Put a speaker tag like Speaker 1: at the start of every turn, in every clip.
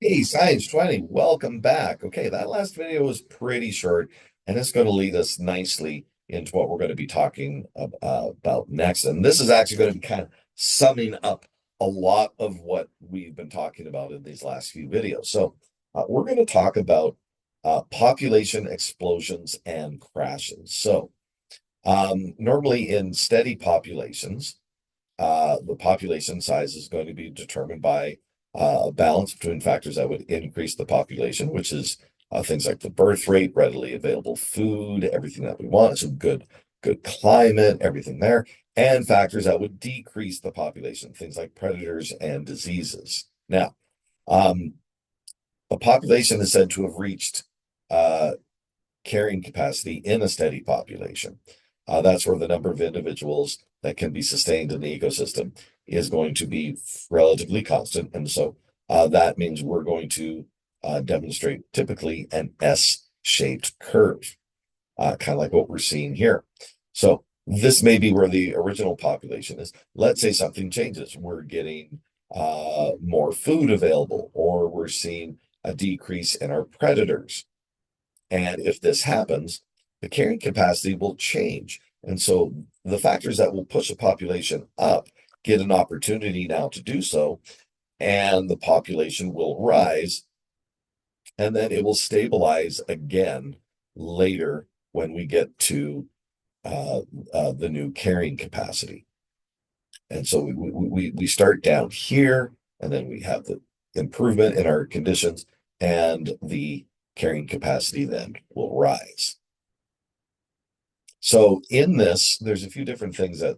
Speaker 1: Hey, Science 20, welcome back. Okay, that last video was pretty short, and it's going to lead us nicely into what we're going to be talking about next. And this is actually going to be kind of summing up a lot of what we've been talking about in these last few videos. So, we're going to talk about population explosions and crashes. So, normally in steady populations, the population size is going to be determined by a balance between factors that would increase the population, which is things like the birth rate, readily available food, everything that we want, so good climate, everything there, and factors that would decrease the population, things like predators and diseases. Now, um, a population is said to have reached uh, carrying capacity in a steady population. That's where the number of individuals that can be sustained in the ecosystem is going to be relatively constant. And so that means we're going to demonstrate typically an S-shaped curve, kind of like what we're seeing here. So this may be where the original population is. Let's say something changes. We're getting more food available, or we're seeing a decrease in our predators. And if this happens, the carrying capacity will change. And so the factors that will push a population up get an opportunity now to do so, and the population will rise, and then it will stabilize again later when we get to the new carrying capacity. And so we start down here, and then we have the improvement in our conditions, and the carrying capacity then will rise. So in this, there's a few different things that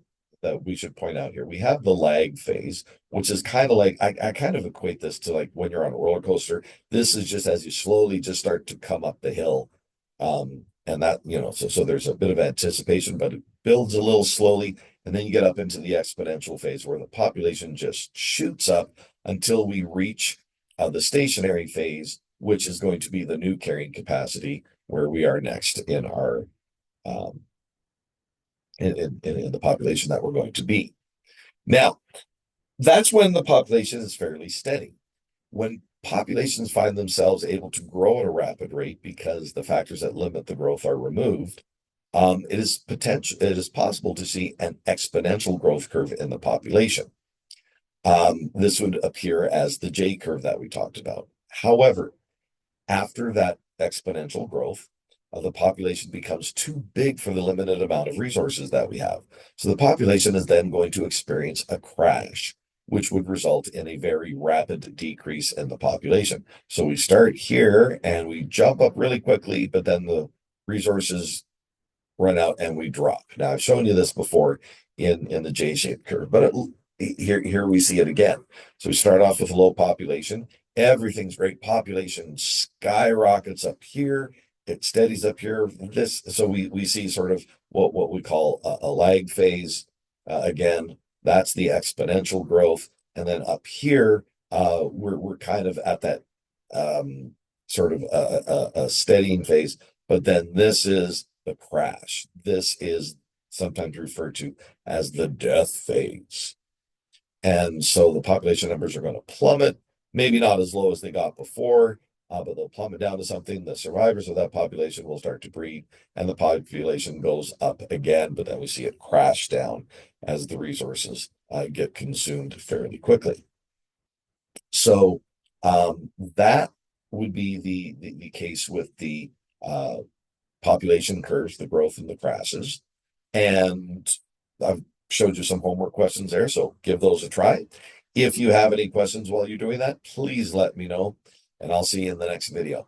Speaker 1: we should point out here. We have the lag phase, which is kind of like I kind of equate this to like when you're on a roller coaster. This is just as you slowly just start to come up the hill. And that, so there's a bit of anticipation, but it builds a little slowly, and then you get up into the exponential phase where the population just shoots up until we reach the stationary phase, which is going to be the new carrying capacity, where we are next in our um, in the population that we're going to be. Now, that's when the population is fairly steady. When populations find themselves able to grow at a rapid rate because the factors that limit the growth are removed, it is possible to see an exponential growth curve in the population. This would appear as the J curve that we talked about. However, after that exponential growth, the population becomes too big for the limited amount of resources that we have. So the population is then going to experience a crash, which would result in a very rapid decrease in the population. So we start here and we jump up really quickly, but then the resources run out and we drop. Now I've shown you this before in the J-shaped curve, but here we see it again. So we start off with a low population. Everything's great. Population skyrockets up here. It steadies up here. So we see sort of what we call a lag phase. Again, that's the exponential growth. And then up here, we're kind of at that sort of a steadying phase. But then this is the crash. This is sometimes referred to as the death phase. And so the population numbers are going to plummet, maybe not as low as they got before, but they'll plummet down to something. The survivors of that population will start to breed, and the population goes up again, but then we see it crash down as the resources get consumed fairly quickly. So that would be the case with the population curves, the growth and the crashes. And I've showed you some homework questions there, so give those a try. If you have any questions while you're doing that, please let me know, and I'll see you in the next video.